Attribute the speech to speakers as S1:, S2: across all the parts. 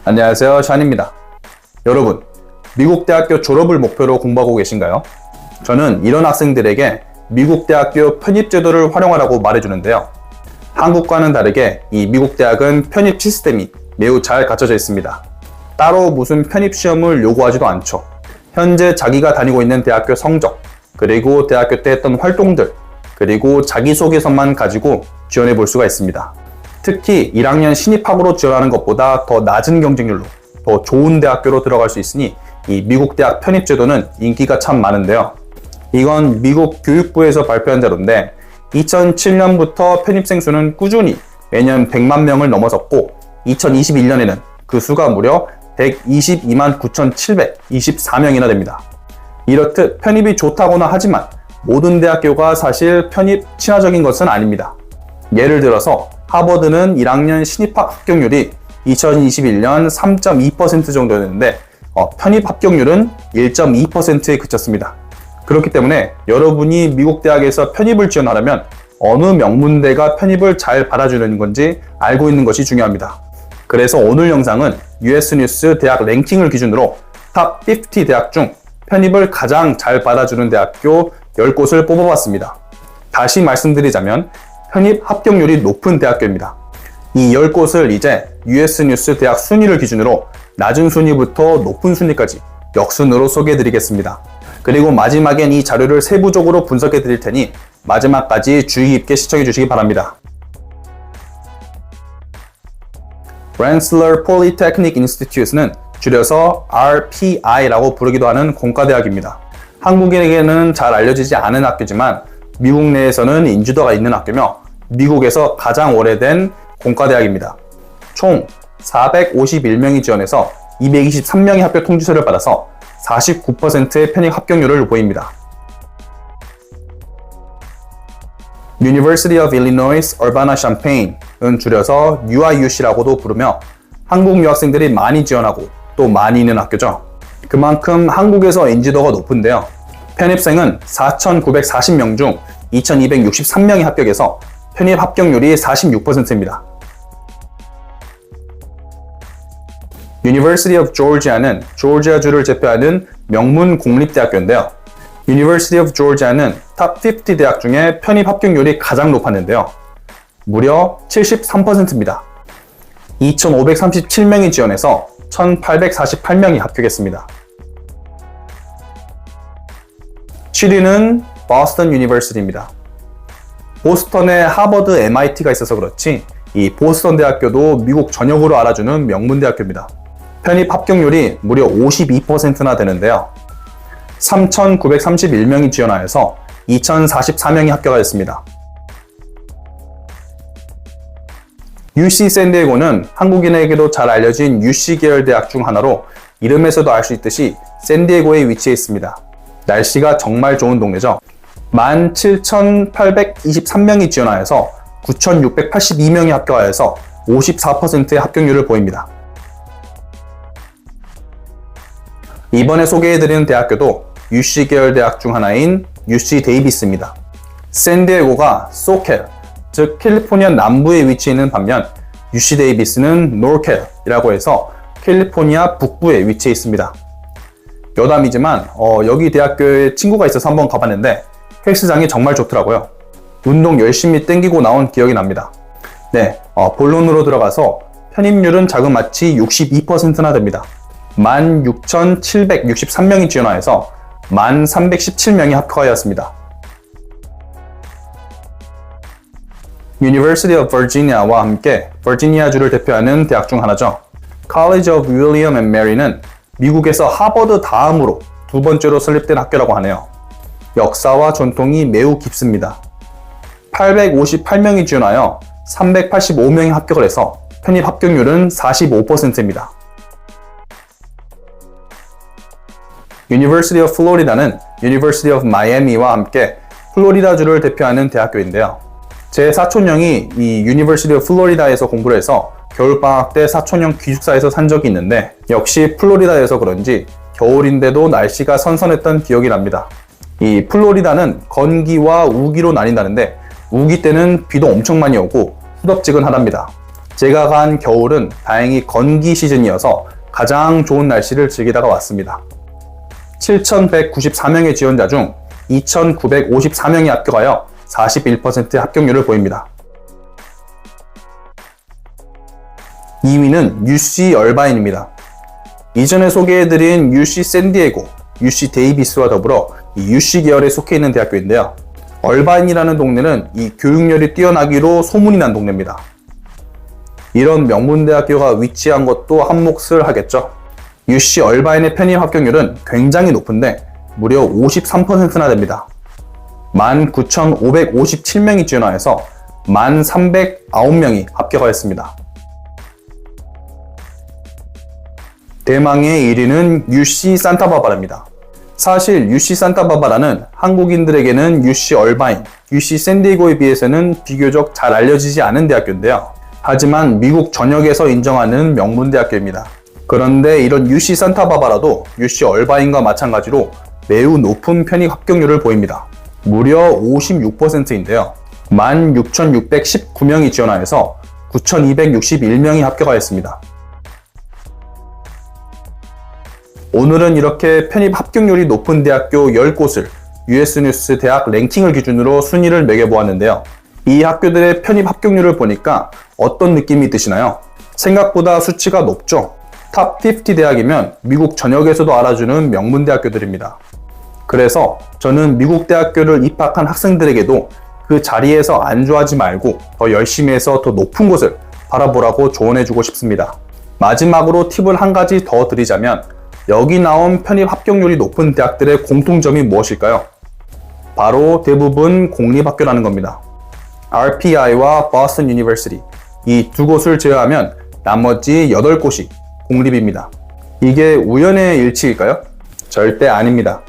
S1: 안녕하세요, 샨입니다. 여러분, 미국 대학교 졸업을 목표로 공부하고 계신가요? 저는 이런 학생들에게 미국 대학교 편입제도를 활용하라고 말해주는데요. 한국과는 다르게 이 미국 대학은 편입 시스템이 매우 잘 갖춰져 있습니다. 따로 무슨 편입 시험을 요구하지도 않죠. 현재 자기가 다니고 있는 대학교 성적, 그리고 대학교 때 했던 활동들, 그리고 자기소개서만 가지고 지원해 볼 수가 있습니다. 특히 1학년 신입학으로 지원하는 것보다 더 낮은 경쟁률로 더 좋은 대학교로 들어갈 수 있으니 이 미국 대학 편입제도는 인기가 참 많은데요. 이건 미국 교육부에서 발표한 대로인데 2007년부터 편입생 수는 꾸준히 매년 100만 명을 넘어섰고 2021년에는 그 수가 무려 122만 9,724명이나 됩니다. 이렇듯 편입이 좋다고는 하지만 모든 대학교가 사실 편입 친화적인 것은 아닙니다. 예를 들어서 하버드는 1학년 신입학 합격률이 2021년 3.2% 정도였는데 편입 합격률은 1.2%에 그쳤습니다. 그렇기 때문에 여러분이 미국 대학에서 편입을 지원하려면 어느 명문대가 편입을 잘 받아주는 건지 알고 있는 것이 중요합니다. 그래서 오늘 영상은 US 뉴스 대학 랭킹을 기준으로 탑 50 대학 중 편입을 가장 잘 받아주는 대학교 10곳을 뽑아봤습니다. 다시 말씀드리자면 편입 합격률이 높은 대학교입니다. 이 10곳을 이제 US 뉴스 대학 순위를 기준으로 낮은 순위부터 높은 순위까지 역순으로 소개해드리겠습니다. 그리고 마지막엔 이 자료를 세부적으로 분석해드릴 테니 마지막까지 주의 깊게 시청해주시기 바랍니다. Rensselaer Polytechnic Institute는 줄여서 RPI라고 부르기도 하는 공과대학입니다. 한국인에게는 잘 알려지지 않은 학교지만 미국 내에서는 인지도가 있는 학교며 미국에서 가장 오래된 공과대학입니다. 총 451명이 지원해서 223명이 합격 통지서를 받아서 49%의 편입 합격률을 보입니다. University of Illinois Urbana-Champaign은 줄여서 UIUC라고도 부르며 한국 유학생들이 많이 지원하고 또 많이 있는 학교죠. 그만큼 한국에서 인지도가 높은데요. 편입생은 4,940명 중 2,263명이 합격해서 편입 합격률이 46%입니다. University of Georgia는 조지아주를 대표하는 명문 공립대학교인데요. University of Georgia는 탑 50 대학 중에 편입 합격률이 가장 높았는데요. 무려 73%입니다. 2,537명이 지원해서 1,848명이 합격했습니다. 7위는 보스턴 유니버시티입니다. 보스턴에 하버드, MIT가 있어서 그렇지 이 보스턴 대학교도 미국 전역으로 알아주는 명문대학교입니다. 편입 합격률이 무려 52%나 되는데요. 3,931명이 지원하여서 2,044명이 합격하였습니다. UC 샌디에고는 한국인에게도 잘 알려진 UC 계열 대학 중 하나로 이름에서도 알 수 있듯이 샌디에고에 위치해 있습니다. 날씨가 정말 좋은 동네죠. 17,823명이 지원하여서 9,682명이 합격하여서 54%의 합격률을 보입니다. 이번에 소개해드리는 대학교도 UC 계열 대학 중 하나인 UC 데이비스입니다. 샌디에고가 소켈, 즉 캘리포니아 남부에 위치해 있는 반면 UC 데이비스는 노켈이라고 해서 캘리포니아 북부에 위치해 있습니다. 여담이지만 여기 대학교에 친구가 있어서 한번 가봤는데 헬스장이 정말 좋더라고요. 운동 열심히 땡기고 나온 기억이 납니다. 네, 본론으로 들어가서 편입률은 자그마치 62%나 됩니다. 16,763명이 지원하여서 1,317명이 합격하였습니다. University of Virginia와 함께 버지니아주를 대표하는 대학 중 하나죠. College of William and Mary는 미국에서 하버드 다음으로 두 번째로 설립된 학교라고 하네요. 역사와 전통이 매우 깊습니다. 858명이 지원하여 385명이 합격을 해서 편입 합격률은 45%입니다. University of Florida는 University of Miami와 함께 플로리다주를 대표하는 대학교인데요. 제 사촌형이 이 University of Florida에서 공부를 해서 겨울방학 때 사촌형 기숙사에서 산 적이 있는데 역시 플로리다여서 그런지 겨울인데도 날씨가 선선했던 기억이 납니다. 이 플로리다는 건기와 우기로 나뉜다는데 우기 때는 비도 엄청 많이 오고 후덥지근하답니다. 제가 간 겨울은 다행히 건기 시즌이어서 가장 좋은 날씨를 즐기다가 왔습니다. 7,194명의 지원자 중 2,954명이 합격하여 41%의 합격률을 보입니다. 2위는 UC 얼바인입니다. 이전에 소개해드린 UC 샌디에고, UC 데이비스와 더불어 이 UC 계열에 속해 있는 대학교인데요. 얼바인이라는 동네는 이 교육열이 뛰어나기로 소문이 난 동네입니다. 이런 명문대학교가 위치한 것도 한 몫을 하겠죠. UC 얼바인의 편입 합격률은 굉장히 높은데 무려 53%나 됩니다. 19,557명이 지원하여서 1,309명이 합격하였습니다. 대망의 1위는 UC 산타바바라입니다. 사실 UC 산타바바라는 한국인들에게는 UC 얼바인, UC 샌디에고에 비해서는 비교적 잘 알려지지 않은 대학교인데요. 하지만 미국 전역에서 인정하는 명문대학교입니다. 그런데 이런 UC 산타바바라도 UC 얼바인과 마찬가지로 매우 높은 편입 합격률을 보입니다. 무려 56%인데요. 16,619명이 지원하여서 9,261명이 합격하였습니다. 오늘은 이렇게 편입 합격률이 높은 대학교 10곳을 US 뉴스 대학 랭킹을 기준으로 순위를 매겨보았는데요. 이 학교들의 편입 합격률을 보니까 어떤 느낌이 드시나요? 생각보다 수치가 높죠? 탑 50 대학이면 미국 전역에서도 알아주는 명문 대학교들입니다. 그래서 저는 미국 대학교를 입학한 학생들에게도 그 자리에서 안주하지 말고 더 열심히 해서 더 높은 곳을 바라보라고 조언해주고 싶습니다. 마지막으로 팁을 한 가지 더 드리자면 여기 나온 편입 합격률이 높은 대학들의 공통점이 무엇일까요? 바로 대부분 공립학교라는 겁니다. RPI와 Boston University, 이 두 곳을 제외하면 나머지 8곳이 공립입니다. 이게 우연의 일치일까요? 절대 아닙니다.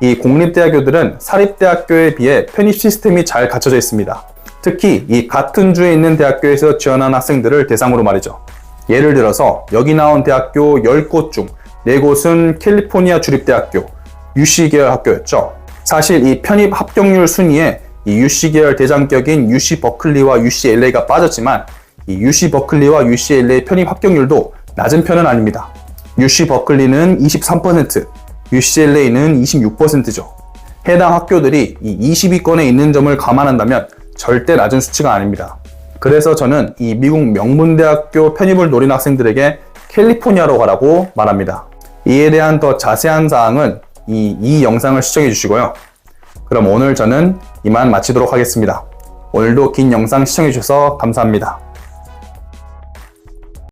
S1: 이 공립대학교들은 사립대학교에 비해 편입 시스템이 잘 갖춰져 있습니다. 특히 이 같은 주에 있는 대학교에서 지원한 학생들을 대상으로 말이죠. 예를 들어서 여기 나온 대학교 10곳 중 4곳은 캘리포니아 주립대학교, UC 계열 학교였죠. 사실 이 편입 합격률 순위에 이 UC 계열 대장격인 UC 버클리와 UCLA가 빠졌지만 이 UC 버클리와 UCLA 편입 합격률도 낮은 편은 아닙니다. UC 버클리는 23%, UCLA는 26%죠. 해당 학교들이 이 20위권에 있는 점을 감안한다면 절대 낮은 수치가 아닙니다. 그래서 저는 이 미국 명문대학교 편입을 노린 학생들에게 캘리포니아로 가라고 말합니다. 이에 대한 더 자세한 사항은 이 영상을 시청해 주시고요. 그럼 오늘 저는 이만 마치도록 하겠습니다. 오늘도 긴 영상 시청해 주셔서 감사합니다.